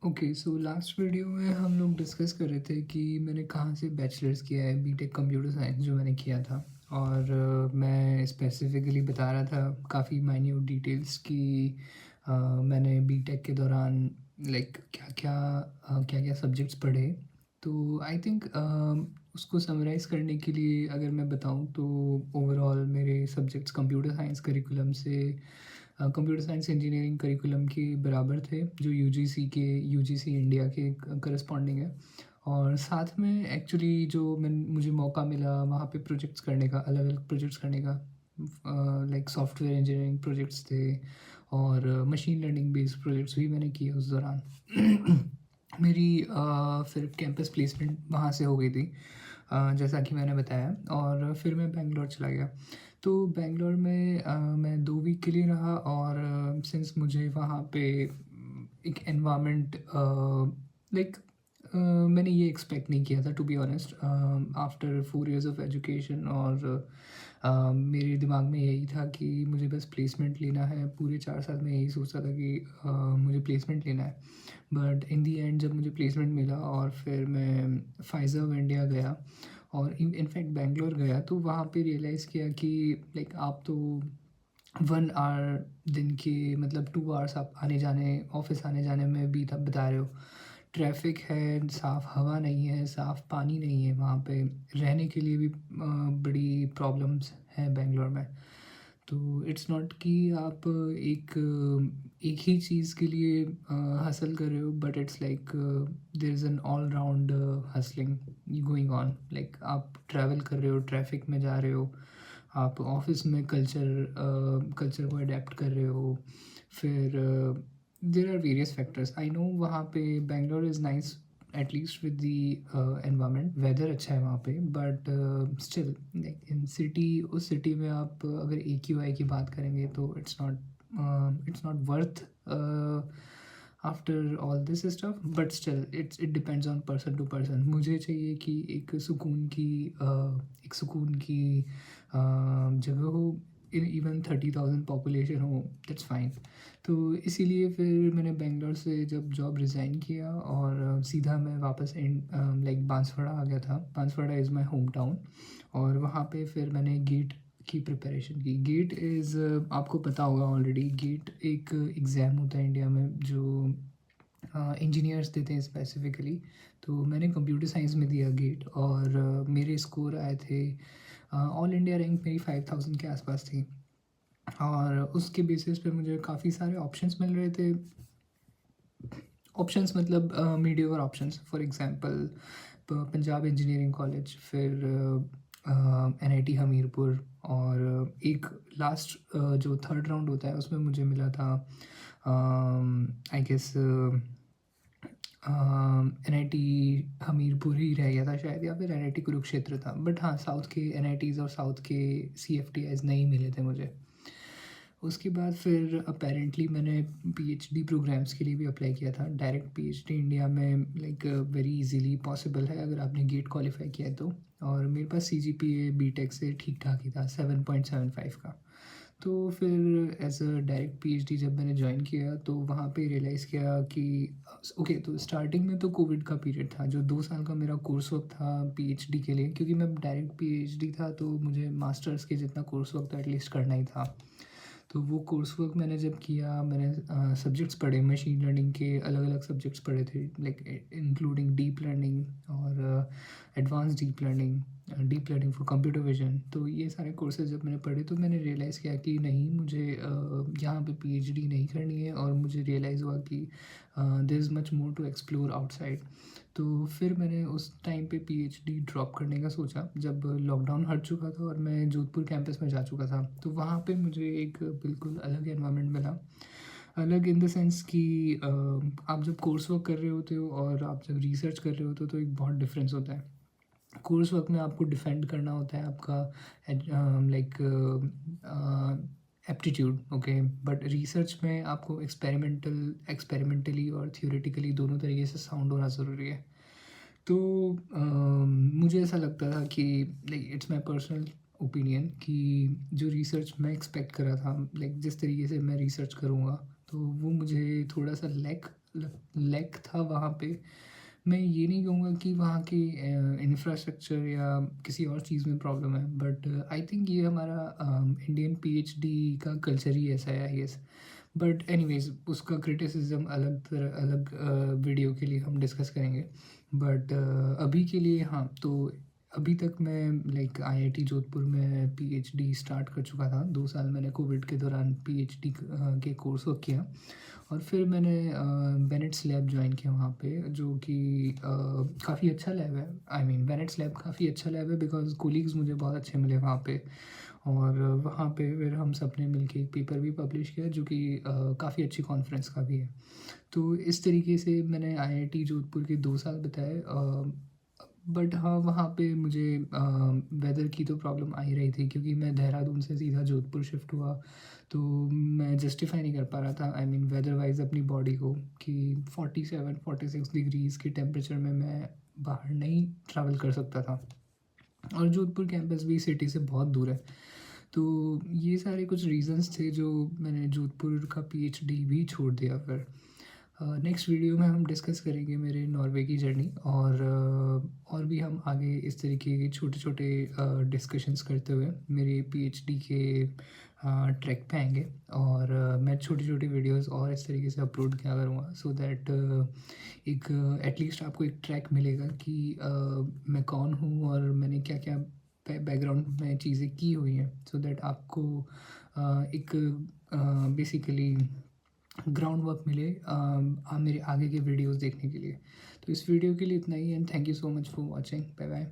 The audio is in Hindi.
ओके, सो लास्ट वीडियो में हम लोग डिस्कस कर रहे थे कि मैंने कहाँ से बैचलर्स किया है, बीटेक कंप्यूटर साइंस जो मैंने किया था। और मैं स्पेसिफिकली बता रहा था काफ़ी माइन्यूट डिटेल्स कि मैंने बीटेक के दौरान लाइक क्या क्या सब्जेक्ट्स पढ़े। तो आई थिंक उसको समराइज़ करने के लिए अगर मैं बताऊँ तो ओवरऑल मेरे सब्जेक्ट्स कंप्यूटर साइंस करिकुलम से कंप्यूटर साइंस इंजीनियरिंग करिकुलम के बराबर थे, जो यूजीसी इंडिया के करस्पॉन्डिंग है। और साथ में एक्चुअली जो मुझे मौका मिला वहाँ पे प्रोजेक्ट्स करने का, अलग अलग प्रोजेक्ट्स करने का, लाइक सॉफ्टवेयर इंजीनियरिंग प्रोजेक्ट्स थे और मशीन लर्निंग बेस्ड प्रोजेक्ट्स भी मैंने किए उस दौरान। मेरी फिर कैंपस प्लेसमेंट वहाँ से हो गई थी, जैसा कि मैंने बताया, और फिर मैं बैंगलोर चला गया। तो बैंगलोर में मैं 2 वीक के लिए रहा और सिंस मुझे वहाँ पे एक एनवायरनमेंट लाइक मैंने ये एक्सपेक्ट नहीं किया था to be honest. After 4 years of education और मेरे दिमाग में यही था कि मुझे बस प्लेसमेंट लेना है। पूरे 4 साल में यही सोचा था कि मुझे प्लेसमेंट लेना है। बट इन दी एंड जब मुझे प्लेसमेंट मिला और फिर मैं फाइज़र ऑफ इंडिया गया और इनफैक्ट बैंगलोर गया, तो वहाँ पे रियलाइज़ किया कि लाइक आप तो 1 आवर दिन के मतलब 2 आवर्स आप आने जाने, ऑफ़िस आने जाने में बता रहे हो। ट्रैफ़िक है, साफ़ हवा नहीं है, साफ़ पानी नहीं है वहाँ पे। रहने के लिए भी बड़ी प्रॉब्लम्स हैं बैंगलोर में। तो इट्स नॉट कि आप एक ही चीज़ के लिए हसल कर रहे हो, but it's like there is an all round hustling going on. Like आप ट्रैवल कर रहे हो, ट्रैफ़िक में जा रहे हो, आप ऑफ़िस में कल्चर को अडैप्ट कर रहे हो। फिर there are various factors. I know वहाँ पे Bangalore is nice at least with the environment, weather अच्छा है वहाँ पे, but still like in city, उस सिटी में आप अगर AQI की बात करेंगे तो it's not worth after all this stuff. But still it depends on person to person. मुझे चाहिए कि एक सुकून की जगह हो, इवन 30,000 पॉपुलेशन हो, दैट्स फाइन। तो इसीलिए फिर मैंने बेंगलोर से जब जॉब रिज़ाइन किया और सीधा मैं वापस लाइक बांसवाड़ा आ गया था। Banswara is my home town और वहाँ पे फिर मैंने गेट की प्रिपरेशन की। गेट इज़ आपको पता होगा ऑलरेडी, गेट एक एग्ज़ाम होता है इंडिया में जो इंजीनियर्स देते हैं स्पेसिफिकली। तो मैंने कंप्यूटर साइंस में दिया गेट और मेरे स्कोर आए थे, ऑल इंडिया रैंक मेरी 5,000 के आसपास थी। और उसके बेसिस पे मुझे काफ़ी सारे ऑप्शंस मिल रहे थे। ऑप्शंस मतलब mediocre options, for example Punjab engineering college, फिर NIT हमीरपुर, और एक लास्ट जो थर्ड राउंड होता है उसमें मुझे मिला था आई गेस NIT हमीरपुर ही रह गया था शायद, या फिर NIT कुरुक्षेत्र था। बट हाँ, साउथ के NITs और साउथ के CFTIs नहीं मिले थे मुझे। उसके बाद फिर अपेरेंटली मैंने PhD प्रोग्राम्स के लिए भी अप्लाई किया था। डायरेक्ट PhD इंडिया में लाइक वेरी इजीली पॉसिबल है अगर आपने गेट क्वालिफाई किया है तो। और मेरे पास CGPA बीटेक से ठीक ठाक ही था, 7.75 का। तो फिर एज अ डायरेक्ट PhD जब मैंने ज्वाइन किया तो वहाँ पे रियलाइज़ किया कि ओके, तो स्टार्टिंग में तो कोविड का पीरियड था, जो 2 साल का मेरा कोर्स वर्क था PhD के लिए, क्योंकि मैं डायरेक्ट PhD था तो मुझे मास्टर्स के जितना कोर्स वर्क तो एटलीस्ट करना ही था। तो वो कोर्स वर्क मैंने जब किया, मैंने सब्जेक्ट्स पढ़े, मशीन लर्निंग के अलग अलग सब्जेक्ट्स पढ़े थे, लाइक इंक्लूडिंग डीप लर्निंग और advance deep learning for computer vision. तो ये सारे कोर्सेज जब मैंने पढ़े तो मैंने रियलाइज़ किया कि नहीं, मुझे यहाँ पे PhD नहीं करनी है, और मुझे रियलाइज़ हुआ कि there is much more to explore outside. तो फिर मैंने उस टाइम पे PhD ड्रॉप करने का सोचा जब लॉकडाउन हट चुका था और मैं जोधपुर कैंपस में जा चुका था। तो वहाँ पे मुझे एक बिल्कुल अलग एनवायरनमेंट मिला। अलग इन द सेंस कि आप जब कोर्स वर्क कर रहे होते हो और आप जब रिसर्च कर रहे होते हो तो एक बहुत डिफरेंस होता है। कोर्स वर्क में आपको डिफेंड करना होता है आपका like aptitude, okay. But research में आपको एक्सपेरिमेंटली और थियोरेटिकली दोनों तरीके से साउंड होना ज़रूरी है। तो मुझे ऐसा लगता था कि like it's my personal opinion कि जो रिसर्च मैं एक्सपेक्ट कर रहा था, लाइक जिस तरीके से मैं रिसर्च करूँगा तो वो मुझे थोड़ा-सा लैक था वहाँ पे। मैं ये नहीं कहूँगा कि वहाँ की इंफ्रास्ट्रक्चर या किसी और चीज़ में प्रॉब्लम है, बट आई थिंक ये हमारा इंडियन पीएचडी का कल्चर ही ऐसा है आई गेस। बट एनीवेज़ उसका क्रिटिसिज़्म अलग वीडियो के लिए हम डिस्कस करेंगे। बट अभी के लिए हाँ, तो अभी तक मैं लाइक आईआईटी जोधपुर में पीएचडी स्टार्ट कर चुका था। 2 साल मैंने कोविड के दौरान पीएचडी के कोर्स को किया और फिर मैंने बेनेट्स लैब जॉइन किया वहाँ पे, जो कि काफ़ी अच्छा लैब है। आई मीन बेनेट्स लैब काफ़ी अच्छा लैब है बिकॉज़ कोलीग्स मुझे बहुत अच्छे मिले वहाँ पे। और वहाँ पे फिर हम सब ने मिलके एक पेपर भी पब्लिश किया जो कि काफ़ी अच्छी कॉन्फ्रेंस का भी है। तो इस तरीके से मैंने आईआईटी जोधपुर के 2 साल बिताए। बट हाँ, वहाँ पे मुझे वेदर की तो प्रॉब्लम आ ही रही थी क्योंकि मैं देहरादून से सीधा जोधपुर शिफ्ट हुआ, तो मैं जस्टिफ़ाई नहीं कर पा रहा था आई मीन वेदर वाइज़ अपनी बॉडी को कि 47-46 डिग्रीज़ के टेम्परेचर में मैं बाहर नहीं ट्रैवल कर सकता था। और जोधपुर कैंपस भी सिटी से बहुत दूर है। तो ये सारे कुछ रीज़न्स थे जो मैंने जोधपुर का पीएचडी भी छोड़ दिया फिर। नेक्स्ट वीडियो में हम डिस्कस करेंगे मेरे नॉर्वे की जर्नी और भी हम आगे इस तरीके के छोटे-छोटे डिस्कशंस करते हुए मेरे पीएचडी के ट्रैक पे आएँगे। और मैं छोटी-छोटी वीडियोज़ और इस तरीके से अपलोड किया करूँगा सो दैट एक एटलीस्ट आपको एक ट्रैक मिलेगा कि मैं कौन हूँ और मैंने क्या-क्या बैकग्राउंड में चीज़ें की हुई हैं सो दैट आपको एक बेसिकली ग्राउंड वर्क मिले मेरे आगे के वीडियोस देखने के लिए। तो इस वीडियो के लिए इतना ही and thank you so much for watching. Bye bye.